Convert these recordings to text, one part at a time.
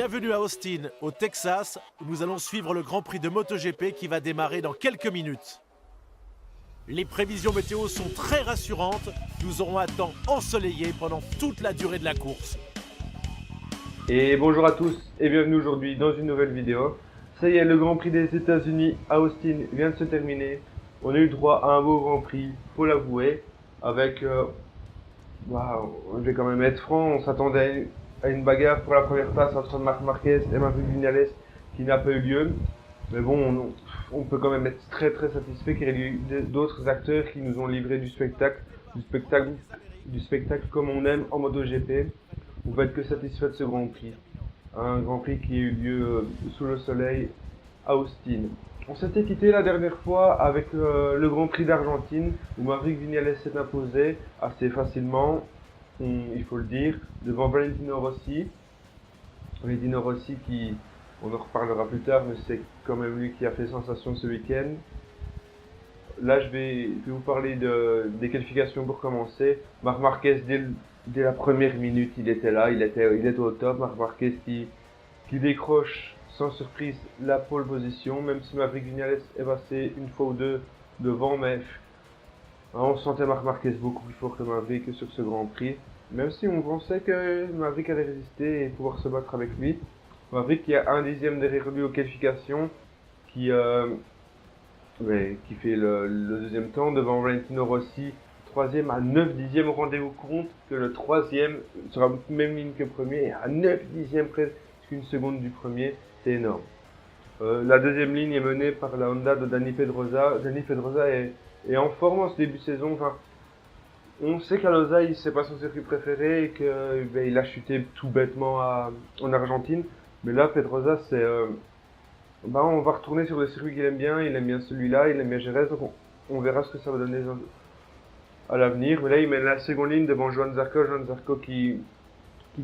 Bienvenue à Austin, au Texas, où nous allons suivre le Grand Prix de MotoGP qui va démarrer dans quelques minutes. Les prévisions météo sont très rassurantes, nous aurons un temps ensoleillé pendant toute la durée de la course. Et bonjour à tous et bienvenue aujourd'hui dans une nouvelle vidéo. Ça y est, le Grand Prix des États-Unis à Austin vient de se terminer. On a eu droit à un beau Grand Prix, faut l'avouer, avec, je vais quand même être franc, on s'attendait à une bagarre pour la première place entre Marc Marquez et Maverick Viñales qui n'a pas eu lieu. Mais bon, on peut quand même être très satisfait qu'il y ait eu d'autres acteurs qui nous ont livré du spectacle comme on aime en MotoGP. On va être que satisfait de ce Grand Prix. Un Grand Prix qui a eu lieu sous le soleil à Austin. On s'était quitté la dernière fois avec le Grand Prix d'Argentine où Maverick Viñales s'est imposé assez facilement, il faut le dire, devant Valentino Rossi. Valentino Rossi qui, on en reparlera plus tard, mais c'est quand même lui qui a fait sensation ce week-end. Là, je vais vous parler des qualifications pour commencer. Marc Marquez, dès la première minute, il était là, il était au top. Marc Marquez qui décroche sans surprise la pole position, même si Maverick Viñales est passé une fois ou deux devant, mais on sentait Marc Marquez beaucoup plus fort que Maverick sur ce Grand Prix. Même si on pensait que Maverick allait résister et pouvoir se battre avec lui. Maverick qui a un dixième derrière lui aux qualifications, qui fait le deuxième temps devant Valentino Rossi, troisième à 9 dixièmes. Rendez-vous compte que le troisième sera même ligne que le premier et à 9 dixièmes presque une seconde du premier, c'est énorme. La deuxième ligne est menée par la Honda de Dani Pedrosa. Dani Pedrosa est en forme en ce début de saison. Enfin, on sait qu'à Losail, c'est pas son circuit préféré et qu'il a chuté tout bêtement en Argentine. Mais là, Pedrosa, on va retourner sur le circuit qu'il aime bien celui-là, il aime bien Jerez, donc on verra ce que ça va donner à l'avenir. Mais là, il mène la seconde ligne devant Johan Zarco qui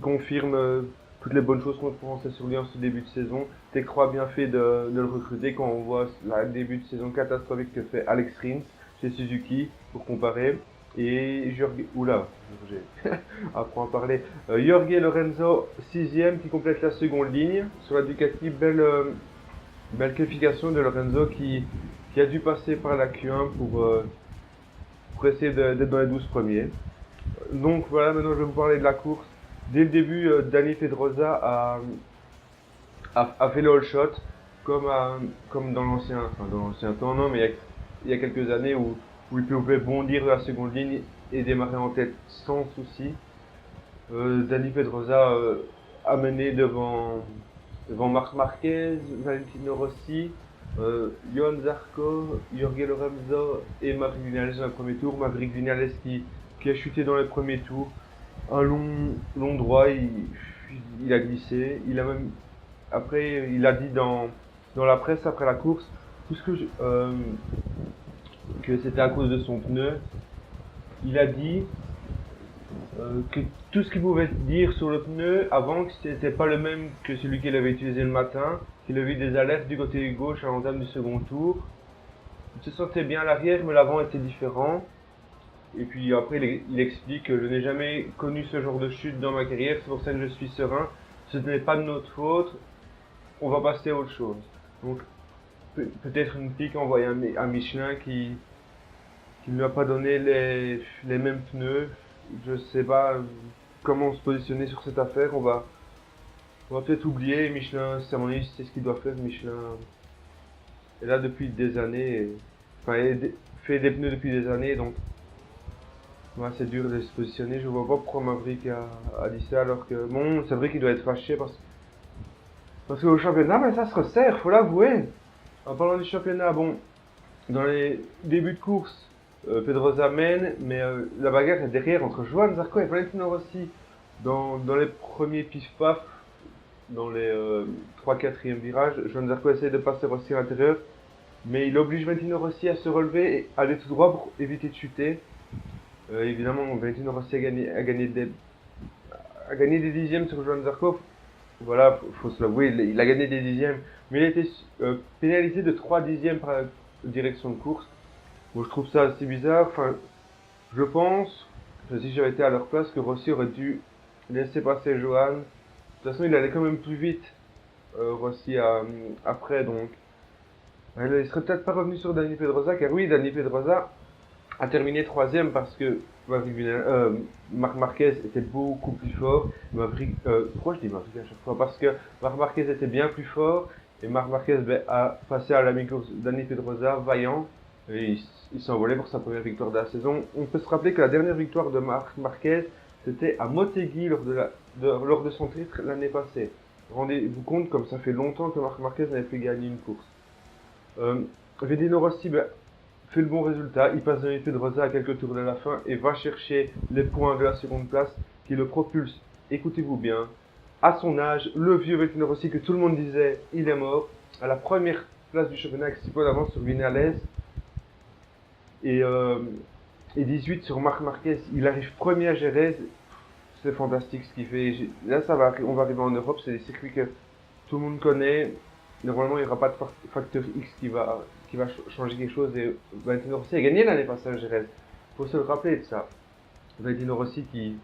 confirme toutes les bonnes choses qu'on pensait sur lui en ce début de saison. Tech 3 a bien fait de le recruter quand on voit le début de saison catastrophique que fait Alex Rins chez Suzuki, pour comparer. Et apprends à parler. Jorge Lorenzo, 6ème, qui complète la seconde ligne. Sur la Ducati, belle qualification de Lorenzo qui a dû passer par la Q1 pour essayer d'être dans les 12 premiers. Donc voilà, maintenant je vais vous parler de la course. Dès le début, Dani Pedrosa a fait le all shot, comme dans l'ancien temps, non, mais il y a quelques années où il pouvait bondir de la seconde ligne et démarrer en tête sans souci. Dani Pedrosa a mené devant Marc Marquez, Valentino Rossi, Johan Zarco, Jorge Lorenzo et Maverick Viñales dans le premier tour. Maverick Viñales qui a chuté dans les premiers tours. Un long droit, il a glissé. Après, il a dit dans la presse après la course, que c'était à cause de son pneu. Il a dit que tout ce qu'il pouvait dire sur le pneu avant, que c'était pas le même que celui qu'il avait utilisé le matin, qu'il avait eu des alertes du côté gauche à l'entame du second tour. Il se sentait bien à l'arrière, mais l'avant était différent. Et puis après, il explique que je n'ai jamais connu ce genre de chute dans ma carrière, c'est pour ça que je suis serein. Ce n'est pas de notre faute, on va passer à autre chose. Donc, peut-être une pique envoyée à Michelin qui ne lui a pas donné les mêmes pneus. Je sais pas comment se positionner sur cette affaire. On va peut-être oublier Michelin, c'est à mon avis, c'est ce qu'il doit faire. Michelin est là depuis des années, il fait des pneus depuis des années, donc c'est dur de se positionner. Je vois pas pourquoi Maverick a dit ça, alors que bon, c'est vrai qu'il doit être fâché parce qu'au championnat, ça se resserre, faut l'avouer. En parlant du championnat, bon, dans les débuts de course, Pedrosa mène, mais la bagarre est derrière entre Johan Zarco et Valentino Rossi. Dans les premiers pif-paf, dans les 3-4e virages, Johan Zarco essaie de passer Rossi à l'intérieur, mais il oblige Valentino Rossi à se relever et aller tout droit pour éviter de chuter. Évidemment, Valentino Rossi a gagné des dixièmes sur Johan Zarco. Voilà, faut se l'avouer, il a gagné des dixièmes, mais il a été pénalisé de 3 dixièmes par la direction de course. Bon, je trouve ça assez bizarre. Enfin, je pense, si j'avais été à leur place, que Rossi aurait dû laisser passer Johan toute façon, il allait quand même plus vite, Rossi, après, donc. Il serait peut-être pas revenu sur Dani Pedrosa, car oui, Dani Pedrosa a terminé troisième parce que Marc Marquez était beaucoup plus fort. Pourquoi je dis Maverick à chaque fois? Parce que Marc Marquez était bien plus fort et Marc Marquez a passé à la mi-course Dani Pedrosa, vaillant, et il s'est envolé pour sa première victoire de la saison. On peut se rappeler que la dernière victoire de Marc Marquez, c'était à Motegi lors de son titre l'année passée. Rendez-vous compte comme ça fait longtemps que Marc Marquez n'avait plus gagné une course. Vedino Rossi fait le bon résultat, il passe Dani Pedrosa à quelques tours de la fin et va chercher les points de la seconde place qui le propulse, écoutez-vous bien, à son âge, le vieux Vedino Rossi que tout le monde disait il est mort, à la première place du championnat avec 6 points d'avance sur Vinales et 18 sur Marc Marquez. Il arrive premier à Jerez, c'est fantastique ce qu'il fait. Là on va arriver en Europe, c'est des circuits que tout le monde connaît. Normalement, il n'y aura pas de facteur X qui va changer quelque chose. Et Valentino Rossi a gagné l'année passée à Jerez. Il faut se le rappeler de ça. Valentino Rossi qui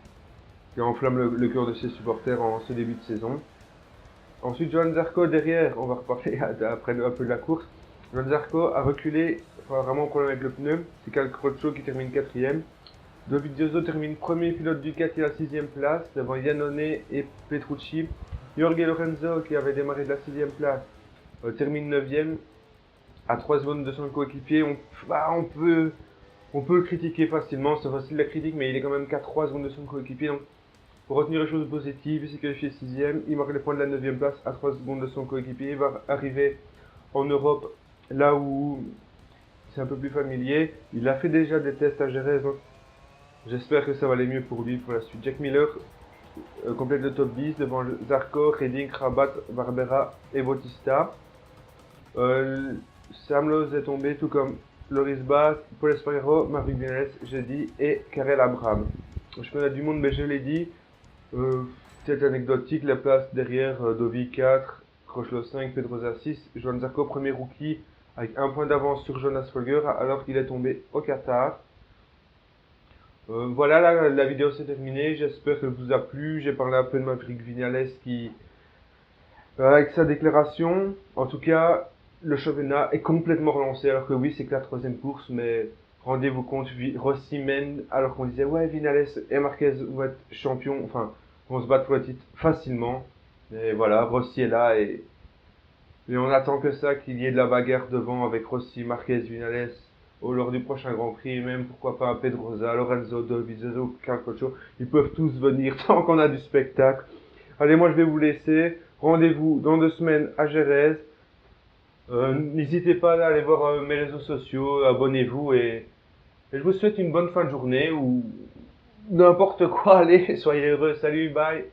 enflamme le cœur de ses supporters en ce début de saison. Ensuite, Johann Zarco derrière. On va reparler après un peu de la course. Johann Zarco a reculé, enfin, vraiment un problème avec le pneu. C'est Cal Crutchlow qui termine 4ème. Dovizioso termine premier, pilote Ducati à la 6ème place, devant Iannone et Petrucci. Jorge Lorenzo, qui avait démarré de la 6ème place, termine 9ème, à 3 secondes de son coéquipier. On peut le critiquer facilement, c'est facile la critique, mais il est quand même qu'à 3 secondes de son coéquipier. Donc, pour retenir les choses positives, il s'est qualifié 6ème, il marque les points de la 9ème place à 3 secondes de son coéquipier. Il va arriver en Europe, là où c'est un peu plus familier. Il a fait déjà des tests à Jerez, donc j'espère que ça va aller mieux pour lui pour la suite. Jack Miller complète le top 10 devant Zarco, Redding, Rabat, Barbera et Bautista. Sam Lowe est tombé, tout comme Loris Bas, Paul Espargaro, Maverick Vinales, j'ai dit, et Karel Abraham. Le championnat du monde, mais je l'ai dit, c'est anecdotique, la place derrière Dovi 4, Crutchlow 5, Pedrosa 6, Johann Zarco premier rookie avec un point d'avance sur Jonas Folger alors qu'il est tombé au Qatar. Voilà, la vidéo c'est terminée, j'espère qu'elle vous a plu. J'ai parlé un peu de Maverick Vinales avec sa déclaration. En tout cas, le championnat est complètement relancé, alors que oui, c'est que la 3ème course, mais rendez-vous compte, Rossi mène, alors qu'on disait ouais, Vinales et Marquez vont être champions, enfin, vont se battre pour le titre facilement. Mais voilà, Rossi est là et on attend que ça, qu'il y ait de la bagarre devant avec Rossi, Marquez, Vinales lors du prochain Grand Prix, et même pourquoi pas Pedrosa, Lorenzo, Dovizioso, Calcocho. Ils peuvent tous venir tant qu'on a du spectacle. Allez, moi je vais vous laisser. Rendez-vous dans 2 semaines à Jerez. N'hésitez pas à aller voir mes réseaux sociaux, abonnez-vous et je vous souhaite une bonne fin de journée ou n'importe quoi. Allez, soyez heureux. Salut, bye.